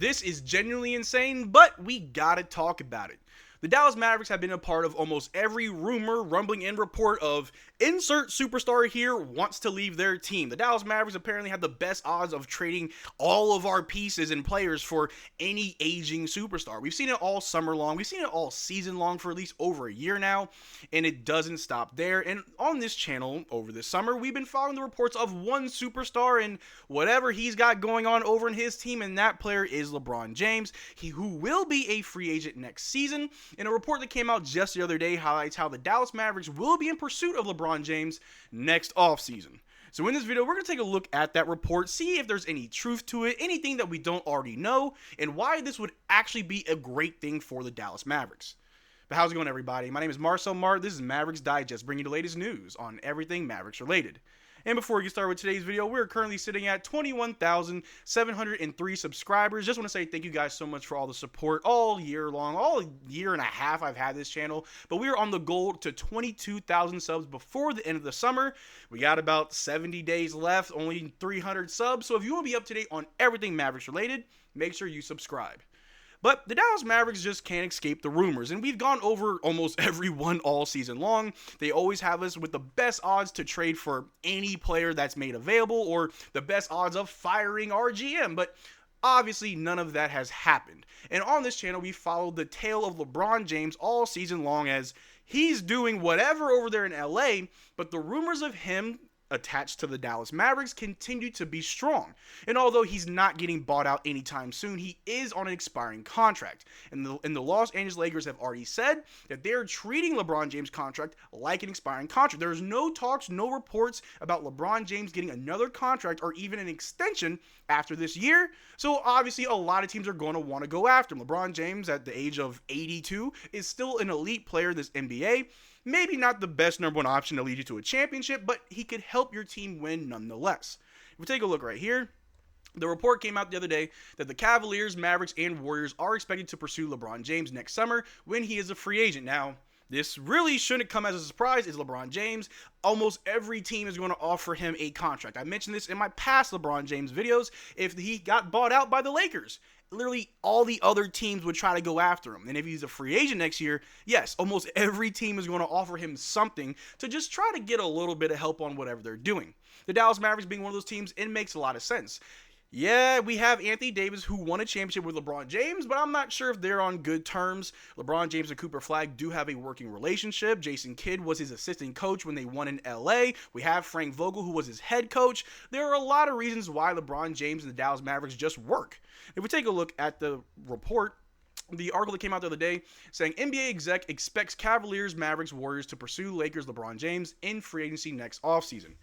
This is genuinely insane, but we gotta talk about it. The Dallas Mavericks have been a part of almost every rumor, rumbling, and report of insert superstar here wants to leave their team. The Dallas Mavericks apparently have the best odds of trading all of our pieces and players for any aging superstar. We've seen it all summer long. We've seen it all season long for at least over a year now, and it doesn't stop there. And on this channel over this summer, we've been following the reports of one superstar and whatever he's got going on over in his team, and that player is LeBron James, who will be a free agent next season. And a report that came out just the other day highlights how the Dallas Mavericks will be in pursuit of LeBron James next offseason. So in this video, we're going to take a look at that report, see if there's any truth to it, anything that we don't already know, and why this would actually be a great thing for the Dallas Mavericks. But how's it going, everybody? My name is Marcel Martin. This is Mavericks Digest, bringing you the latest news on everything Mavericks related. And before we get started with today's video, we're currently sitting at 21,703 subscribers. Just want to say thank you guys so much for all the support all year long, all year and a half I've had this channel. But we are on the goal to 22,000 subs before the end of the summer. We got about 70 days left, only 300 subs. So if you want to be up to date on everything Mavericks related, make sure you subscribe. But the Dallas Mavericks just can't escape the rumors, and we've gone over almost every one all season long. They always have us with the best odds to trade for any player that's made available, or the best odds of firing our GM, but obviously none of that has happened. And on this channel, we followed the tale of LeBron James all season long as he's doing whatever over there in LA, but the rumors of him attached to the Dallas Mavericks continue to be strong. And although he's not getting bought out anytime soon, he is on an expiring contract. And the Los Angeles Lakers have already said that they're treating LeBron James' contract like an expiring contract. There's no talks, no reports about LeBron James getting another contract or even an extension after this year. So obviously a lot of teams are going to want to go after him. LeBron James at the age of 82 is still an elite player in this NBA. Maybe not the best number one option to lead you to a championship, but he could help your team win nonetheless. If we take a look right here, the report came out the other day that the Cavaliers, Mavericks, and Warriors are expected to pursue LeBron James next summer when he is a free agent. Now, this really shouldn't come as a surprise. It's LeBron James. Almost every team is going to offer him a contract. I mentioned this in my past LeBron James videos. If he got bought out by the Lakers, literally all the other teams would try to go after him. And if he's a free agent next year, yes, almost every team is going to offer him something to just try to get a little bit of help on whatever they're doing. The Dallas Mavericks being one of those teams, it makes a lot of sense. Yeah, we have Anthony Davis who won a championship with LeBron James, but I'm not sure if they're on good terms. LeBron James and Cooper Flagg do have a working relationship. Jason Kidd was his assistant coach when they won in LA. We have Frank Vogel who was his head coach. There are a lot of reasons why LeBron James and the Dallas Mavericks just work. If we take a look at the report, the article that came out the other day saying NBA exec expects Cavaliers, Mavericks, Warriors to pursue Lakers LeBron James in free agency next offseason.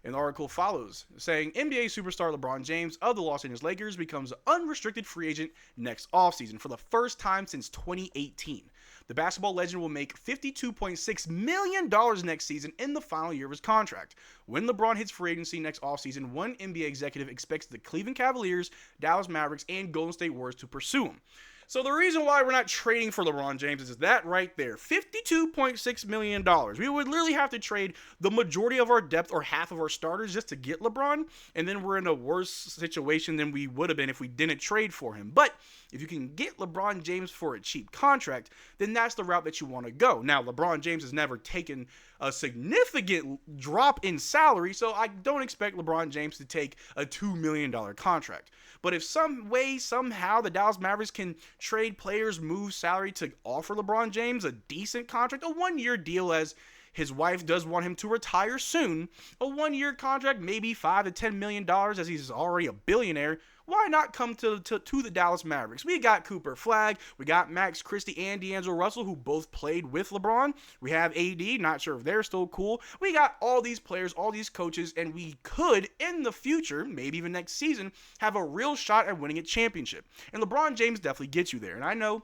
And the article follows, saying NBA superstar LeBron James of the Los Angeles Lakers becomes an unrestricted free agent next offseason for the first time since 2018. The basketball legend will make $52.6 million next season in the final year of his contract. When LeBron hits free agency next offseason, one NBA executive expects the Cleveland Cavaliers, Dallas Mavericks, and Golden State Warriors to pursue him. So the reason why we're not trading for LeBron James is that right there, $52.6 million. We would literally have to trade the majority of our depth or half of our starters just to get LeBron, and then we're in a worse situation than we would have been if we didn't trade for him. But if you can get LeBron James for a cheap contract, then that's the route that you want to go. Now, LeBron James has never taken a significant drop in salary, so I don't expect LeBron James to take a $2 million contract. But if some way, somehow, the Dallas Mavericks can trade players, move salary to offer LeBron James a decent contract, a one-year deal as his wife does want him to retire soon, a one-year contract, maybe $5 to $10 million as he's already a billionaire, why not come to the Dallas Mavericks? We got Cooper Flagg, we got Max Christie and D'Angelo Russell, who both played with LeBron. We have AD, not sure if they're still cool. We got all these players, all these coaches, and we could, in the future, maybe even next season, have a real shot at winning a championship. And LeBron James definitely gets you there. And I know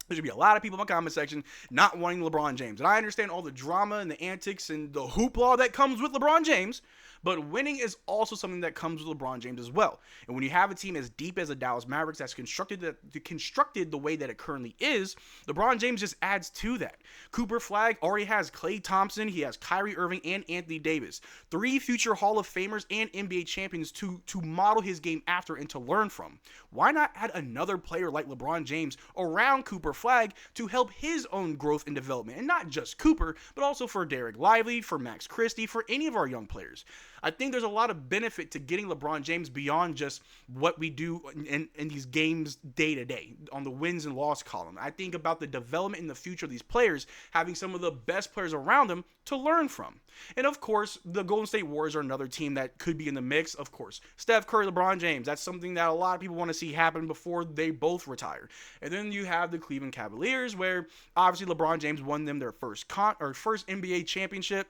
there's going to be a lot of people in my comment section not wanting LeBron James. And I understand all the drama and the antics and the hoopla that comes with LeBron James. But winning is also something that comes with LeBron James as well. And when you have a team as deep as the Dallas Mavericks that's constructed the way that it currently is, LeBron James just adds to that. Cooper Flagg already has Klay Thompson, he has Kyrie Irving, and Anthony Davis. 3 future Hall of Famers and NBA champions to model his game after and to learn from. Why not add another player like LeBron James around Cooper Flagg to help his own growth and development? And not just Cooper, but also for Derrick Lively, for Max Christie, for any of our young players. I think there's a lot of benefit to getting LeBron James beyond just what we do in these games day to day on the wins and loss column. I think about the development in the future of these players, having some of the best players around them to learn from. And of course, the Golden State Warriors are another team that could be in the mix. Of course, Steph Curry, LeBron James, that's something that a lot of people want to see happen before they both retire. And then you have the Cleveland Cavaliers, where obviously LeBron James won them their first NBA championship.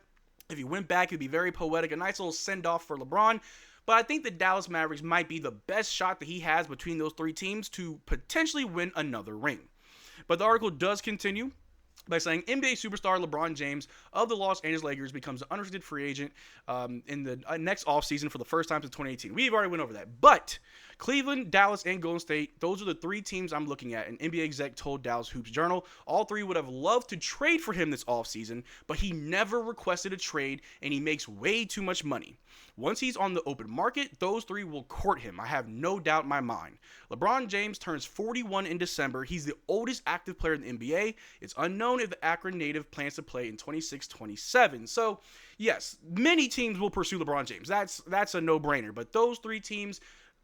If he went back, it'd be very poetic, a nice little send-off for LeBron. But I think the Dallas Mavericks might be the best shot that he has between those 3 teams to potentially win another ring. But the article does continue by saying NBA superstar LeBron James of the Los Angeles Lakers becomes an unrestricted free agent in the next offseason for the first time since 2018. We've already went over that. But Cleveland, Dallas, and Golden State, those are the 3 teams I'm looking at. An NBA exec told Dallas Hoops Journal all 3 would have loved to trade for him this offseason, but he never requested a trade, and he makes way too much money. Once he's on the open market, those 3 will court him. I have no doubt in my mind. LeBron James turns 41 in December. He's the oldest active player in the NBA. It's unknown if the Akron native plans to play in 26-27. So, yes, many teams will pursue LeBron James. That's a no-brainer. But those 3 teams,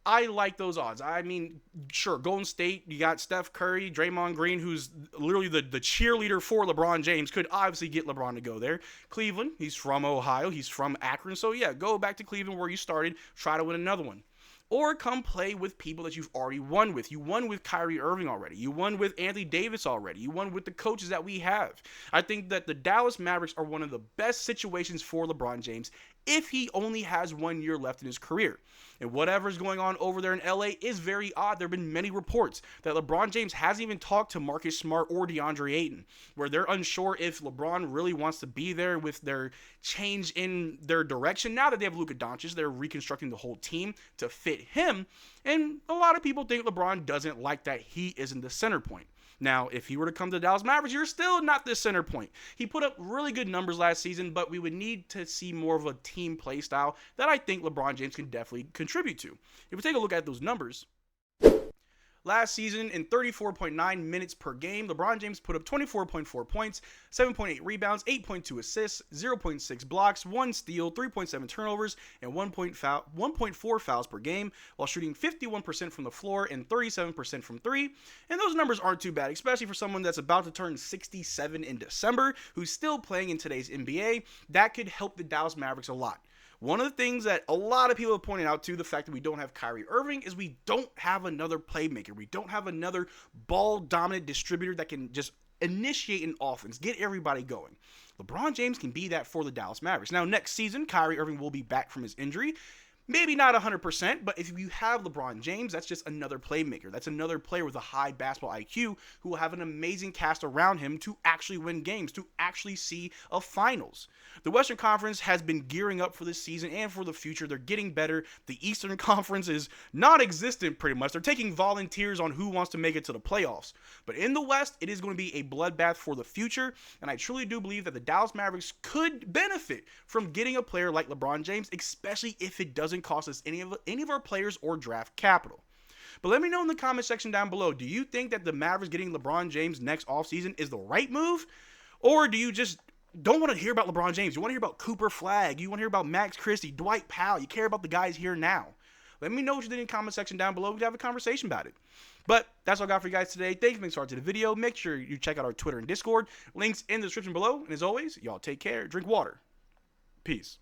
I like those odds. I mean, sure, Golden State, you got Steph Curry, Draymond Green, who's literally the cheerleader for LeBron James, could obviously get LeBron to go there. Cleveland, he's from Ohio, he's from Akron, so yeah, go back to Cleveland where you started, try to win another one. Or come play with people that you've already won with. You won with Kyrie Irving already. You won with Anthony Davis already. You won with the coaches that we have. I think that the Dallas Mavericks are one of the best situations for LeBron James if he only has 1 year left in his career. And whatever's going on over there in LA is very odd. There have been many reports that LeBron James hasn't even talked to Marcus Smart or DeAndre Ayton, where they're unsure if LeBron really wants to be there with their change in their direction. Now that they have Luka Doncic, they're reconstructing the whole team to fit him. And a lot of people think LeBron doesn't like that he isn't the center point. Now, if he were to come to the Dallas Mavericks, you're still not the center point. He put up really good numbers last season, but we would need to see more of a team play style that I think LeBron James can definitely contribute to. If we take a look at those numbers, last season, in 34.9 minutes per game, LeBron James put up 24.4 points, 7.8 rebounds, 8.2 assists, 0.6 blocks, 1 steal, 3.7 turnovers, and 1.4 fouls per game, while shooting 51% from the floor and 37% from 3. And those numbers aren't too bad, especially for someone that's about to turn 67 in December, who's still playing in today's NBA. That could help the Dallas Mavericks a lot. One of the things that a lot of people have pointed out to the fact that we don't have Kyrie Irving is we don't have another playmaker. We don't have another ball-dominant distributor that can just initiate an offense, get everybody going. LeBron James can be that for the Dallas Mavericks. Now, next season, Kyrie Irving will be back from his injury. Maybe not 100%, but if you have LeBron James, that's just another playmaker. That's another player with a high basketball IQ who will have an amazing cast around him to actually win games, to actually see a finals. The Western Conference has been gearing up for this season and for the future. They're getting better. The Eastern Conference is non-existent pretty much. They're taking volunteers on who wants to make it to the playoffs. But in the West, it is going to be a bloodbath for the future, and I truly do believe that the Dallas Mavericks could benefit from getting a player like LeBron James, especially if it doesn't cost us any of our players or draft capital. But let me know in the comment section down below, do you think that the Mavericks getting LeBron James next offseason is the right move? Or do you just don't want to hear about LeBron James? You want to hear about Cooper Flagg? You want to hear about Max Christie, Dwight Powell? You care about the guys here now? Let me know what you think in the comment section down below. We can have a conversation about it. But that's all I got for you guys today. Thanks for being started to the video. Make sure you check out our Twitter and Discord. Links in the description below. And as always, y'all take care. Drink water. Peace.